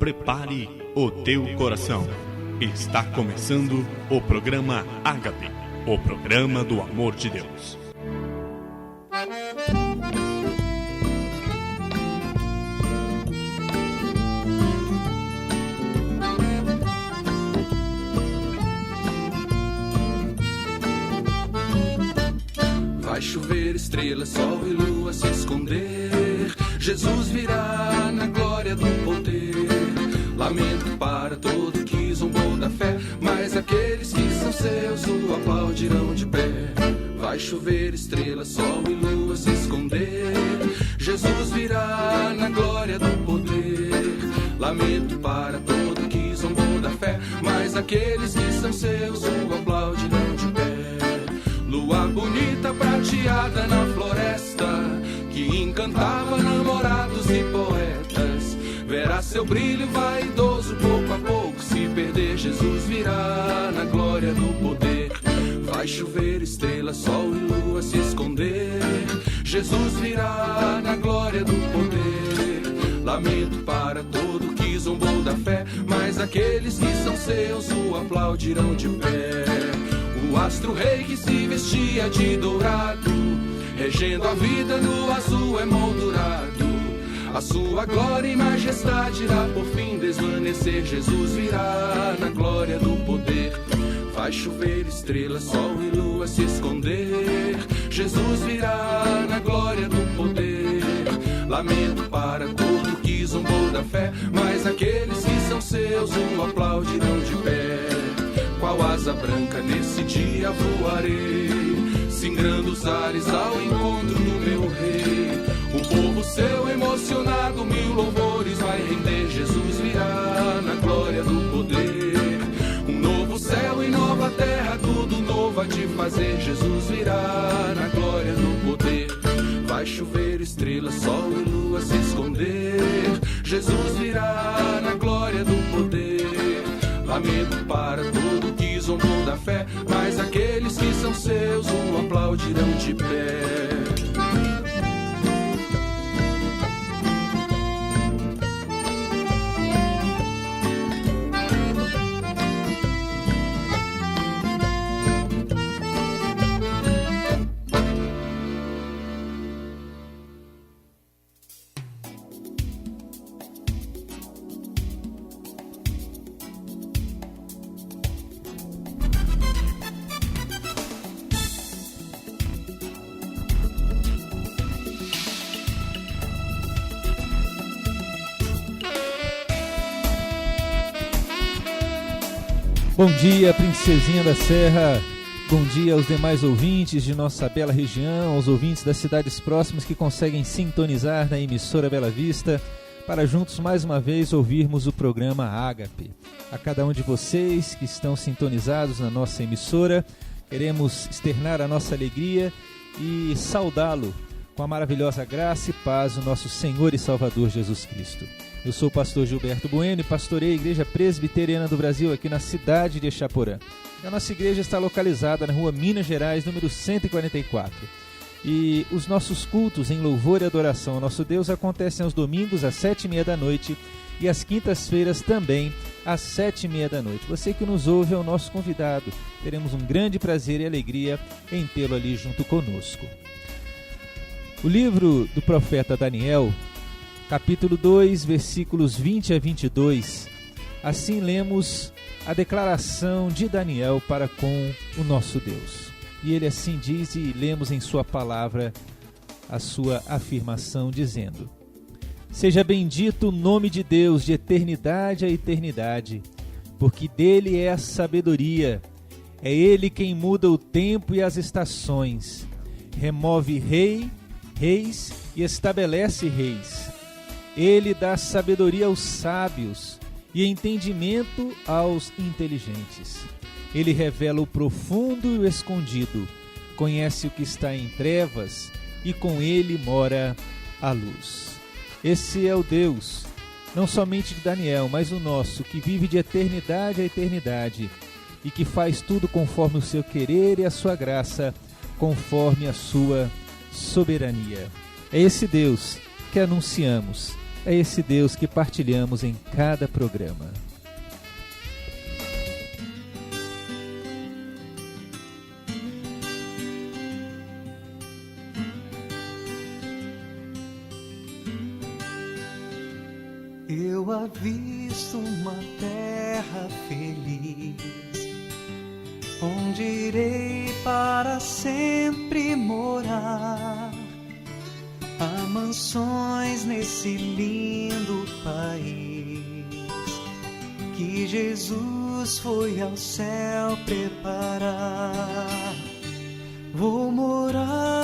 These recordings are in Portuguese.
Prepare o teu coração. Está começando o programa Ágape, o programa do amor de Deus. Vai chover estrelas, sol e lua se esconder. Jesus virá na glória do poder. Lamento para todo que zombou da fé, mas aqueles que são seus o aplaudirão de pé. Vai chover estrelas, sol e lua se esconder. Jesus virá na glória do poder. Lamento para todo que zombou da fé, mas aqueles que são seus o aplaudirão de pé. Lua bonita prateada na floresta, que encantava namorados e poetas. Verá seu brilho vaidoso pouco a pouco se perder. Jesus virá na glória do poder. Vai chover estrelas, sol e lua se esconder. Jesus virá na glória do poder. Lamento para todo que zombou da fé, mas aqueles que são seus o aplaudirão de pé. O astro-rei que se vestia de dourado, regendo a vida no azul emoldurado. A sua glória e majestade irá por fim desvanecer. Jesus virá na glória do poder. Vai chover estrelas, sol e lua se esconder. Jesus virá na glória do poder. Lamento para todo que zombou da fé, mas aqueles que são seus o aplaudirão de pé. Qual asa branca nesse dia voarei, singrando os ares ao encontro do meu rei. O povo seu emocionado mil louvores vai render. Jesus virá na glória do poder. Um novo céu e nova terra, tudo novo a te fazer. Jesus virá na glória do poder. Vai chover estrelas, sol e lua se esconder. Jesus virá na glória do poder. Lamento para todo que zombou da fé, mas aqueles que são seus o aplaudirão de pé. Bom dia, princesinha da Serra. Bom dia aos demais ouvintes de nossa bela região, aos ouvintes das cidades próximas que conseguem sintonizar na emissora Bela Vista, para juntos mais uma vez ouvirmos o programa Ágape. A cada um de vocês que estão sintonizados na nossa emissora, queremos externar a nossa alegria e saudá-lo com a maravilhosa graça e paz do nosso Senhor e Salvador Jesus Cristo. Eu sou o pastor Gilberto Bueno e pastorei a Igreja Presbiteriana do Brasil aqui na cidade de Exaporã. A nossa igreja está localizada na rua Minas Gerais, número 144. E os nossos cultos em louvor e adoração ao nosso Deus acontecem aos domingos às 7h30 da noite e às quintas-feiras também às 7h30 da noite. Você que nos ouve é o nosso convidado. Teremos um grande prazer e alegria em tê-lo ali junto conosco. O livro do profeta Daniel, capítulo 2, versículos 20 a 22, assim lemos a declaração de Daniel para com o nosso Deus. E ele assim diz, e lemos em sua palavra a sua afirmação, dizendo: Seja bendito o nome de Deus de eternidade a eternidade, porque dele é a sabedoria. É ele quem muda o tempo e as estações, remove reis e estabelece reis. Ele dá sabedoria aos sábios e entendimento aos inteligentes. Ele revela o profundo e o escondido, conhece o que está em trevas e com ele mora a luz. Esse é o Deus, não somente de Daniel, mas o nosso, que vive de eternidade a eternidade e que faz tudo conforme o seu querer e a sua graça, conforme a sua soberania. É esse Deus que anunciamos É esse Deus que partilhamos em cada programa. Eu avisto uma terra feliz, onde irei para sempre morar. Há mansões nesse lindo país, que Jesus foi ao céu preparar. Vou morar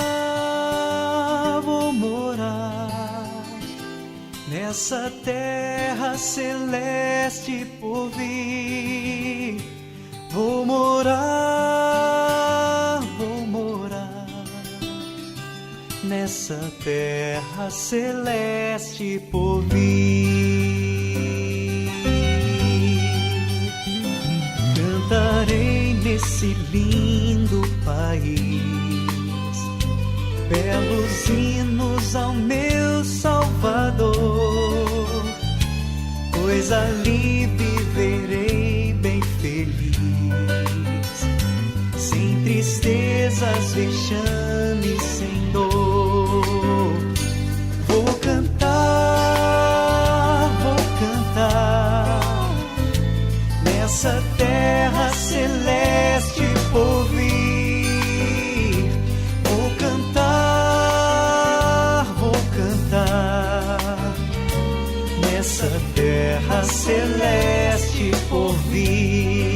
nessa terra celeste por vir. Vou morar nessa terra celeste por vir. Cantarei nesse lindo país belos hinos ao meu Salvador, pois ali viverei bem feliz, sem tristezas, vexames, sem dor. Vou cantar nessa terra celeste por vir. Vou cantar nessa terra celeste por vir.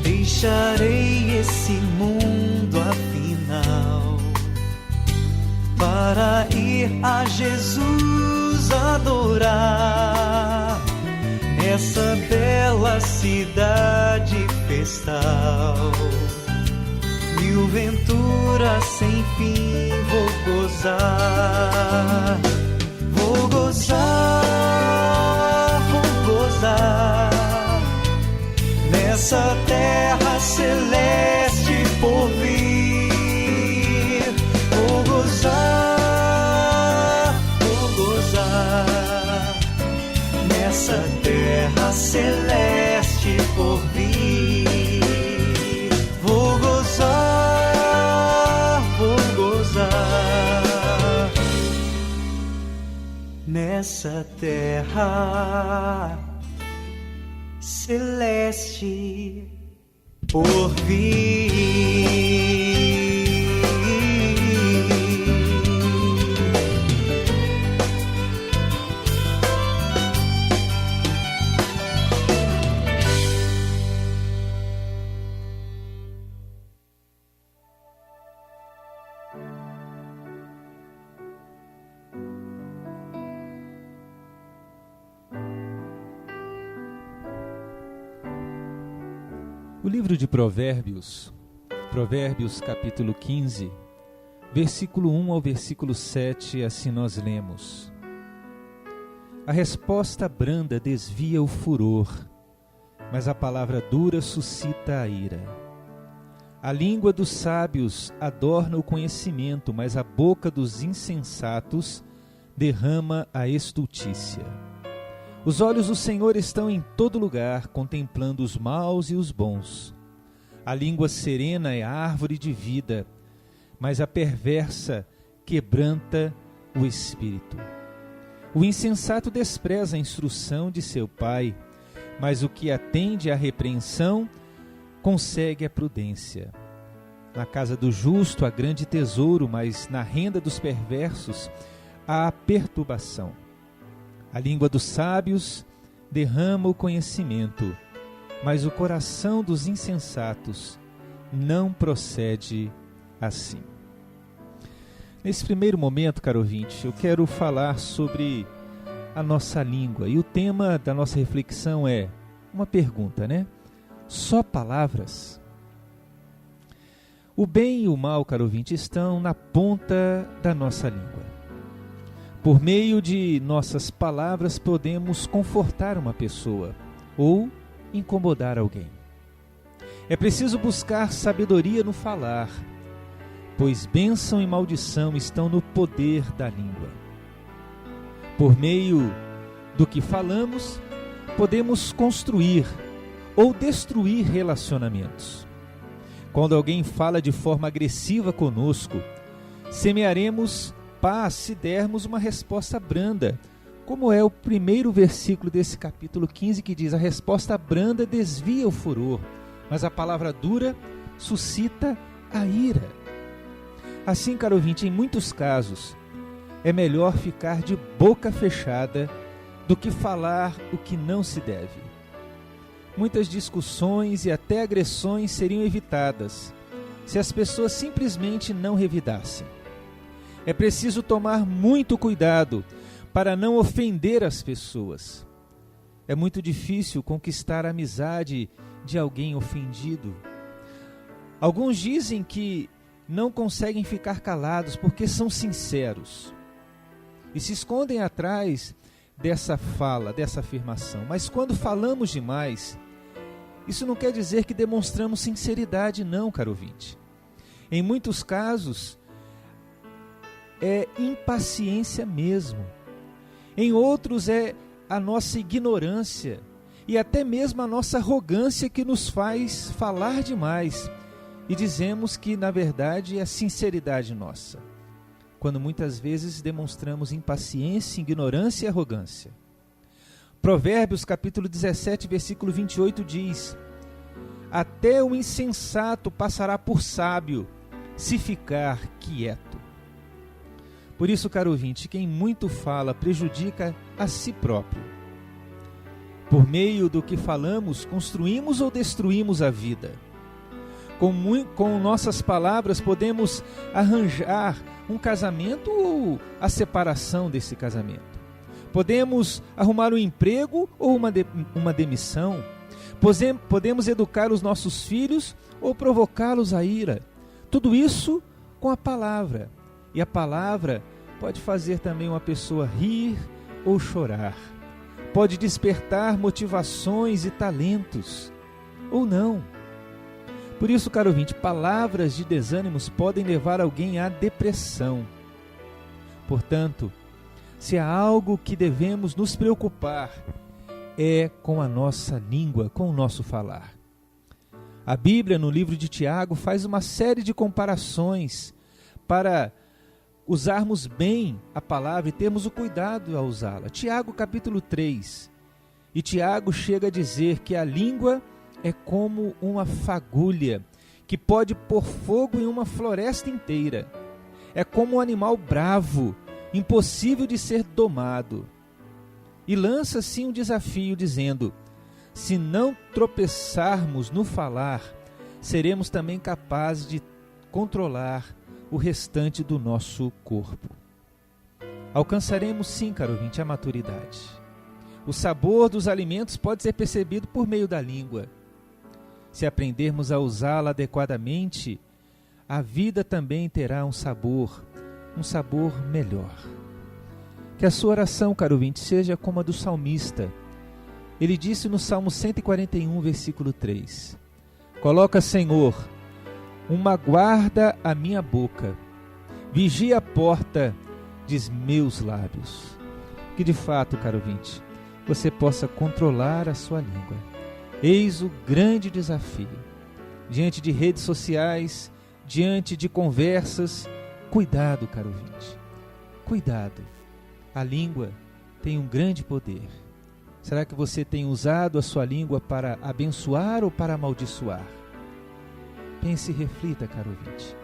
Deixarei esse mundo afinal para ir a Jesus adorar nessa bela cidade festal. Mil venturas sem fim vou gozar, vou gozar nessa terra celeste por vir. Vou gozar nessa terra celeste por vir. Vou gozar nessa terra celeste por vir. O livro de Provérbios, capítulo 15, versículo 1 ao versículo 7, assim nós lemos: A resposta branda desvia o furor, mas a palavra dura suscita a ira. A língua dos sábios adorna o conhecimento, mas a boca dos insensatos derrama a estultícia. Os olhos do Senhor estão em todo lugar, contemplando os maus e os bons. A língua serena é a árvore de vida, mas a perversa quebranta o espírito. O insensato despreza a instrução de seu pai, mas o que atende à repreensão consegue a prudência. Na casa do justo há grande tesouro, mas na renda dos perversos há perturbação. A língua dos sábios derrama o conhecimento, mas o coração dos insensatos não procede assim. Nesse primeiro momento, caro ouvinte, eu quero falar sobre a nossa língua. E o tema da nossa reflexão é uma pergunta, né? só palavras? O bem e o mal, caro ouvinte, estão na ponta da nossa língua. Por meio de nossas palavras podemos confortar uma pessoa ou incomodar alguém. É preciso buscar sabedoria no falar, pois bênção e maldição estão no poder da língua. Por meio do que falamos, podemos construir ou destruir relacionamentos. Quando alguém fala de forma agressiva conosco, semearemos paz se dermos uma resposta branda, como é o primeiro versículo desse capítulo 15 que diz: a resposta branda desvia o furor, mas a palavra dura suscita a ira. Assim, caro ouvinte, em muitos casos, é melhor ficar de boca fechada do que falar o que não se deve. Muitas discussões e até agressões seriam evitadas se as pessoas simplesmente não revidassem. É preciso tomar muito cuidado para não ofender as pessoas. É muito difícil conquistar a amizade de alguém ofendido. Alguns dizem que não conseguem ficar calados porque são sinceros e se escondem atrás dessa fala, dessa afirmação. Mas quando falamos demais, isso não quer dizer que demonstramos sinceridade, não, caro ouvinte. Em muitos casos, é impaciência mesmo. Em outros, é a nossa ignorância e até mesmo a nossa arrogância que nos faz falar demais e dizemos que, na verdade, é sinceridade nossa, quando muitas vezes demonstramos impaciência, ignorância e arrogância. Provérbios capítulo 17, versículo 28 diz: até o insensato passará por sábio, se ficar quieto. Por isso, caro ouvinte, quem muito fala prejudica a si próprio. Por meio do que falamos, construímos ou destruímos a vida. Com nossas palavras podemos arranjar um casamento ou a separação desse casamento. Podemos arrumar um emprego ou uma demissão. Podemos educar os nossos filhos ou provocá-los à ira. Tudo isso com a palavra. E a palavra pode fazer também uma pessoa rir ou chorar. Pode despertar motivações e talentos, ou não. Por isso, caro ouvinte, palavras de desânimos podem levar alguém à depressão. Portanto, se há algo que devemos nos preocupar, é com a nossa língua, com o nosso falar. A Bíblia, no livro de Tiago, faz uma série de comparações para usarmos bem a palavra e termos o cuidado ao usá-la. Tiago capítulo 3, e Tiago chega a dizer que a língua é como uma fagulha que pode pôr fogo em uma floresta inteira. É como um animal bravo, impossível de ser domado. E lança assim um desafio dizendo: se não tropeçarmos no falar, seremos também capazes de controlar o restante do nosso corpo. Alcançaremos sim, caro ouvinte, a maturidade. O sabor dos alimentos pode ser percebido por meio da língua. Se aprendermos a usá-la adequadamente, a vida também terá um sabor melhor. Que a sua oração, caro ouvinte, seja como a do salmista. Ele disse no Salmo 141, versículo 3: coloca, Senhor, uma guarda à minha boca, vigia a porta de meus lábios. Que de fato, caro ouvinte, você possa controlar a sua língua. Eis o grande desafio. Diante de redes sociais, diante de conversas, cuidado, caro ouvinte, cuidado. A língua tem um grande poder. Será que você tem usado a sua língua para abençoar ou para amaldiçoar? Pense e reflita, caro ouvinte.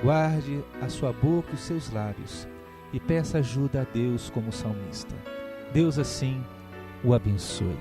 Guarde a sua boca e os seus lábios e peça ajuda a Deus como salmista. Deus assim o abençoe.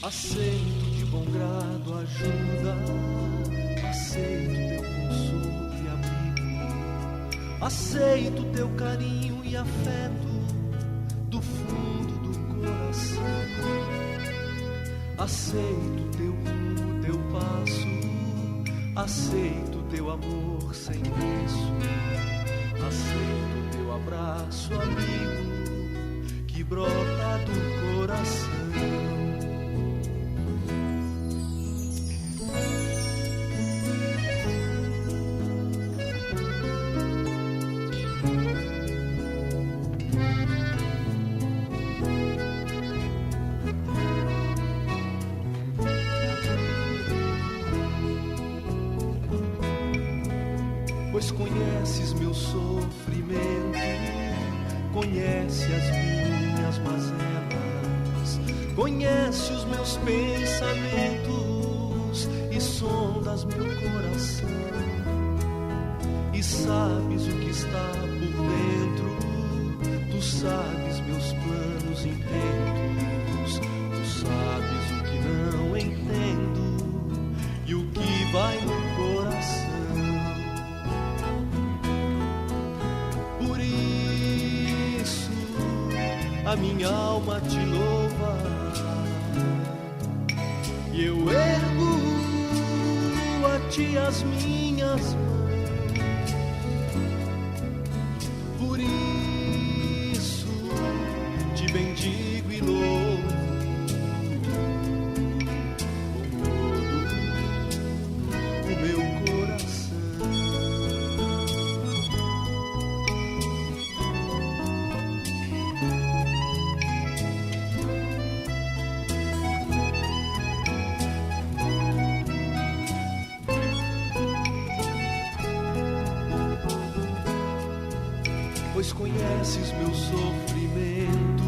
Aceito de bom grado a ajuda, aceito teu consolo e abrigo, aceito teu carinho e afeto do fundo do coração. Aceito teu rumo, teu passo, aceito teu amor sem preço, aceito teu abraço, amigo, que brota do coração. Pois conheces meu sofrimento, conhece as minhas mazelas, conhece os meus pensamentos e sondas meu coração, e sabes o que está por dentro, tu sabes meus planos intentos, tu sabes o que não entendo e o que vai no coração. A minha alma te louva e eu ergo a ti as minhas mãos. Por isso te bendigo e louvo com todo o meu coração. Pois conheces meu sofrimento,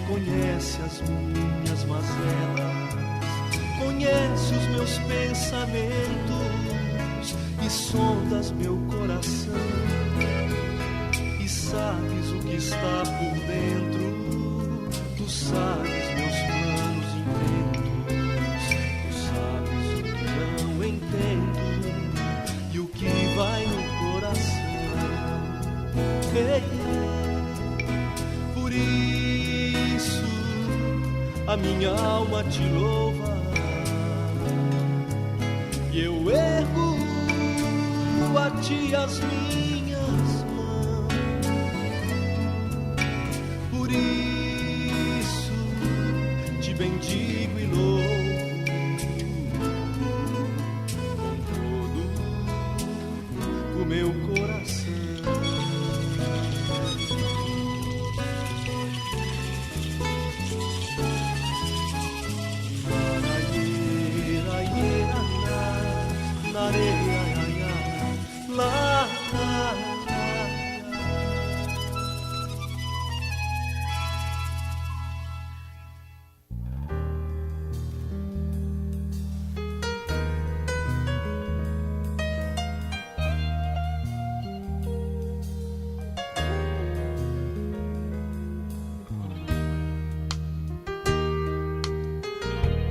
conhece as minhas mazelas, conhece os meus pensamentos e sondas meu coração, e sabes o que está por dentro, tu sabes meus planos intentos, tu sabes o que não entendo e o que vai no coração. Por isso a minha alma te louva e eu ergo a ti as minhas mãos. Por isso te bendigo e louvo com todo o meu coração.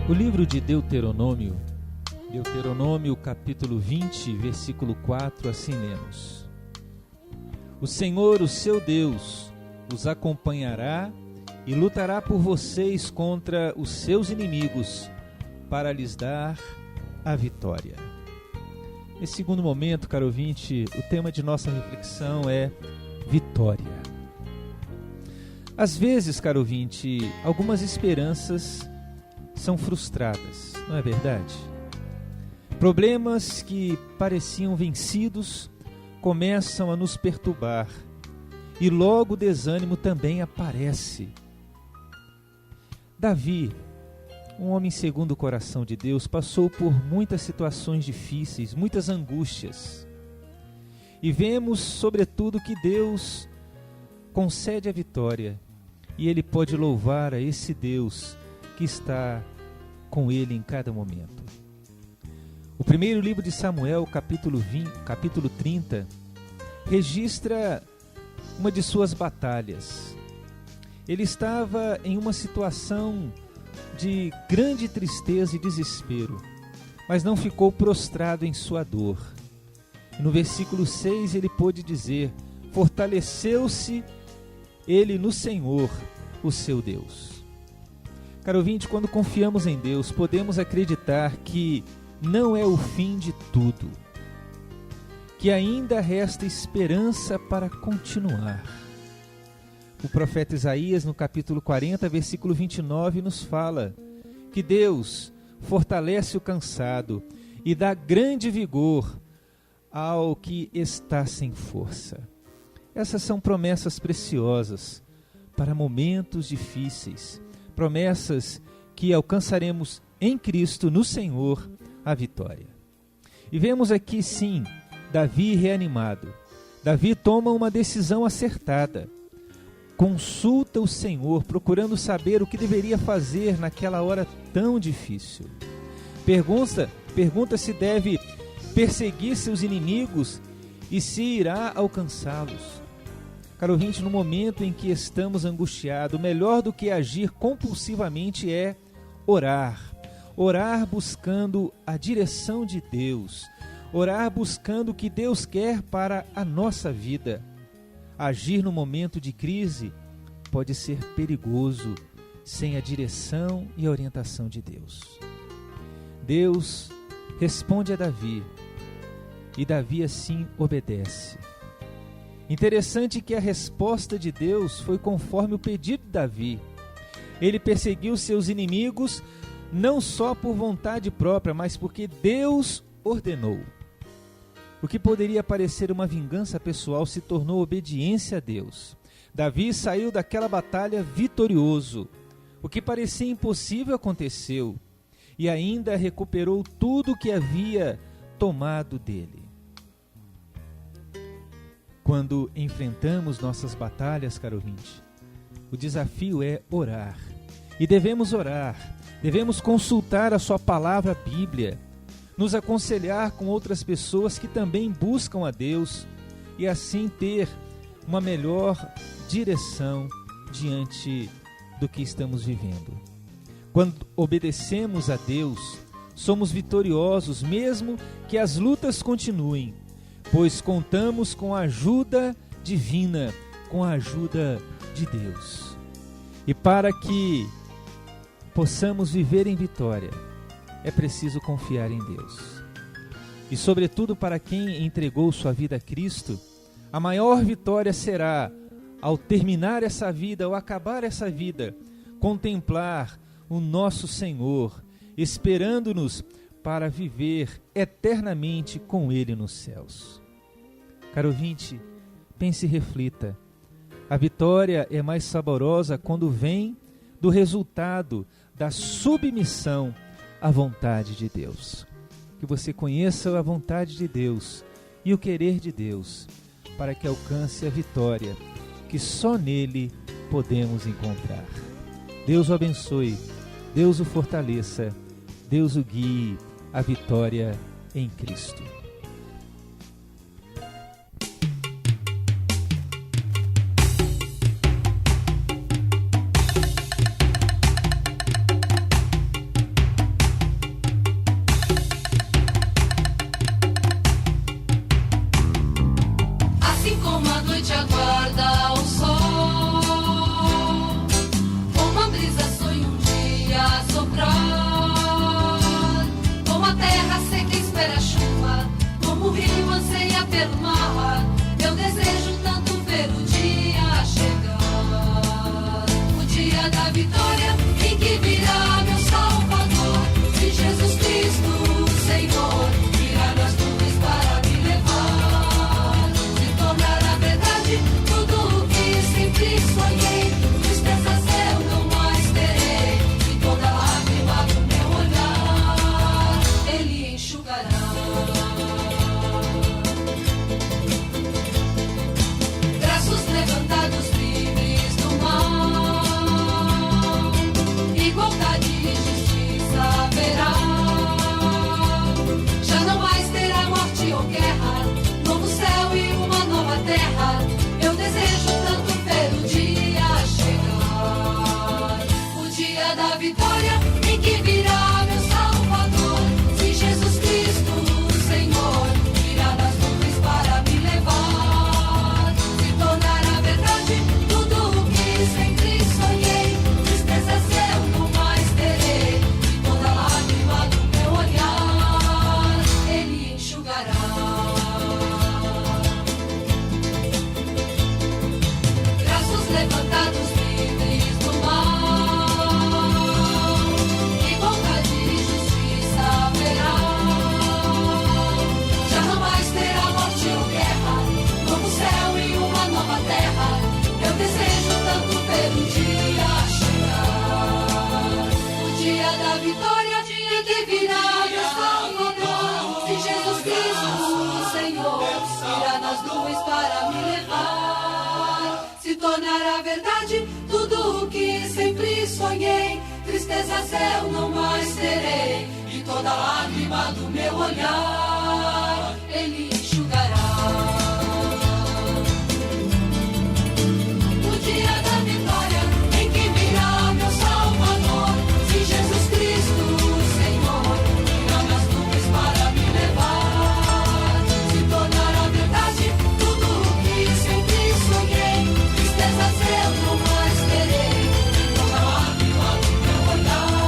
O livro de Deuteronômio, capítulo 20, versículo 4, assim lemos: O Senhor, o seu Deus, os acompanhará e lutará por vocês contra os seus inimigos, para lhes dar a vitória. Nesse segundo momento, caro ouvinte, o tema de nossa reflexão é vitória. Às vezes, caro ouvinte, algumas esperanças são frustradas, não é verdade? Problemas que pareciam vencidos começam a nos perturbar e logo o desânimo também aparece. Davi, um homem segundo o coração de Deus, passou por muitas situações difíceis, muitas angústias. E vemos, sobretudo, que Deus concede a vitória e ele pode louvar a esse Deus que está com ele em cada momento. O primeiro livro de Samuel, capítulo 30, registra uma de suas batalhas. Ele estava em uma situação de grande tristeza e desespero, mas não ficou prostrado em sua dor. E no versículo 6 ele pôde dizer: fortaleceu-se ele no Senhor, o seu Deus. Caro ouvinte, quando confiamos em Deus, podemos acreditar que não é o fim de tudo, que ainda resta esperança para continuar. O profeta Isaías, no capítulo 40, versículo 29, nos fala que Deus fortalece o cansado e dá grande vigor ao que está sem força. Essas são promessas preciosas para momentos difíceis, promessas que alcançaremos em Cristo, no Senhor, a vitória. E vemos aqui, sim, Davi reanimado. Davi toma uma decisão acertada. Consulta o Senhor, procurando saber o que deveria fazer naquela hora tão difícil. Pergunta se deve perseguir seus inimigos e se irá alcançá-los. Caro ouvinte, no momento em que estamos angustiados, melhor do que agir compulsivamente é orar. Orar buscando a direção de Deus. Orar buscando o que Deus quer para a nossa vida. Agir no momento de crise pode ser perigoso sem a direção e a orientação de Deus. Deus responde a Davi e Davi assim obedece. Interessante que a resposta de Deus foi conforme o pedido de Davi. Ele perseguiu seus inimigos não só por vontade própria, mas porque Deus ordenou. O que poderia parecer uma vingança pessoal se tornou obediência a Deus. Davi saiu daquela batalha vitorioso. O que parecia impossível aconteceu e ainda recuperou tudo que havia tomado dele. Quando enfrentamos nossas batalhas, caro ouvinte, o desafio é orar. E devemos orar, devemos consultar a sua palavra, a Bíblia, nos aconselhar com outras pessoas que também buscam a Deus e assim ter uma melhor direção diante do que estamos vivendo. Quando obedecemos a Deus, somos vitoriosos, mesmo que as lutas continuem, pois contamos com a ajuda divina, com a ajuda de Deus. E para que possamos viver em vitória, é preciso confiar em Deus. E sobretudo para quem entregou sua vida a Cristo, a maior vitória será, ao terminar essa vida, ao acabar essa vida, contemplar o nosso Senhor, esperando-nos para viver eternamente com Ele nos céus. Caro ouvinte, pense e reflita. A vitória é mais saborosa quando vem do resultado da submissão à vontade de Deus. Que você conheça a vontade de Deus e o querer de Deus, para que alcance a vitória que só nele podemos encontrar. Deus o abençoe, Deus o fortaleça, Deus o guie à vitória em Cristo. Como a terra seca espera a chuva, vitória em que virá meu Salvador. Se Jesus Cristo, o Senhor, virá nas nuvens para me levar, se tornará verdade tudo o que sempre sonhei. Tristezas eu não mais terei, e toda lágrima do meu olhar Ele enxugará. Braços levantados livres do mal, e boca de justiça haverá. Já não mais terá morte ou guerra, novo céu e uma nova terra. Eu desejo tanto ver um dia chegar, o dia da vitória em que virá meu Salvador. Se Jesus Cristo, o Senhor, virá nas nuvens para me levar, se tornará verdade tudo o que sempre sonhei. Tristezas eu não mais terei, e toda lágrima do meu olhar Ele enxugará. O dia da vitória em que virá meu Salvador. Se Jesus Cristo, o Senhor, virá nas nuvens para me levar, se tornará verdade tudo o que sempre sonhei. Tristezas eu não mais terei, e toda lágrima do meu olhar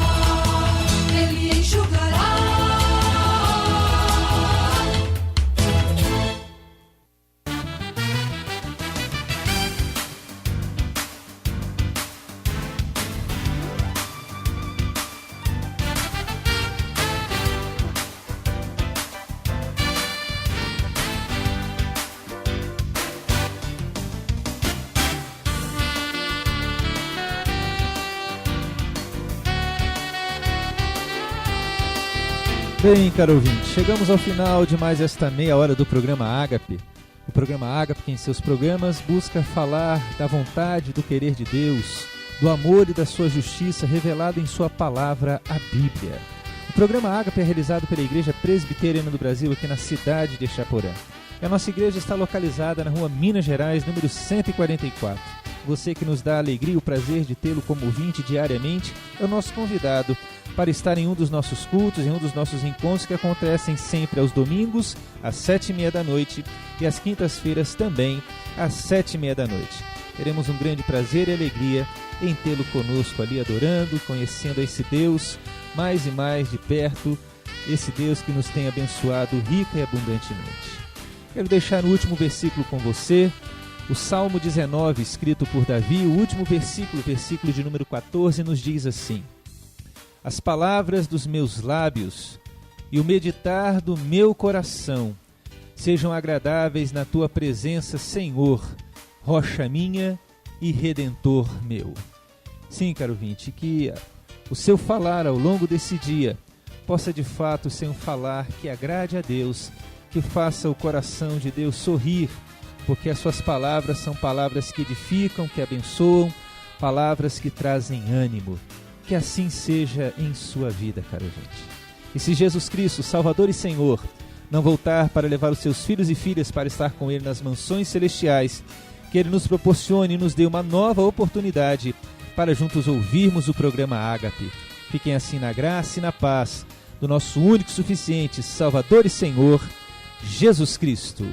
Ele enxugará. Bem, caro ouvinte, chegamos ao final de mais esta meia hora do programa Ágape. O programa Ágape, que em seus programas busca falar da vontade, do querer de Deus, do amor e da sua justiça revelado em sua palavra, a Bíblia. O programa Ágape é realizado pela Igreja Presbiteriana do Brasil, aqui na cidade de Chaporã. E a nossa igreja está localizada na rua Minas Gerais, número 144. Você que nos dá a alegria e o prazer de tê-lo como ouvinte diariamente, é o nosso convidado para estar em um dos nossos cultos, em um dos nossos encontros que acontecem sempre aos domingos, às 7h30 da noite, e às quintas-feiras também, às 7h30 da noite. Teremos um grande prazer e alegria em tê-lo conosco ali, adorando, conhecendo esse Deus mais e mais de perto, esse Deus que nos tem abençoado rica e abundantemente. Quero deixar o último versículo com você, o Salmo 19, escrito por Davi, o último versículo, versículo de número 14, nos diz assim: as palavras dos meus lábios e o meditar do meu coração sejam agradáveis na tua presença, Senhor, rocha minha e redentor meu. Sim, caro ouvinte, que o seu falar ao longo desse dia possa de fato ser um falar que agrade a Deus, que faça o coração de Deus sorrir, porque as suas palavras são palavras que edificam, que abençoam, palavras que trazem ânimo. Que assim seja em sua vida, caro ouvinte. E se Jesus Cristo, Salvador e Senhor, não voltar para levar os seus filhos e filhas para estar com Ele nas mansões celestiais, que Ele nos proporcione e nos dê uma nova oportunidade para juntos ouvirmos o programa Ágape. Fiquem assim na graça e na paz do nosso único e suficiente Salvador e Senhor, Jesus Cristo.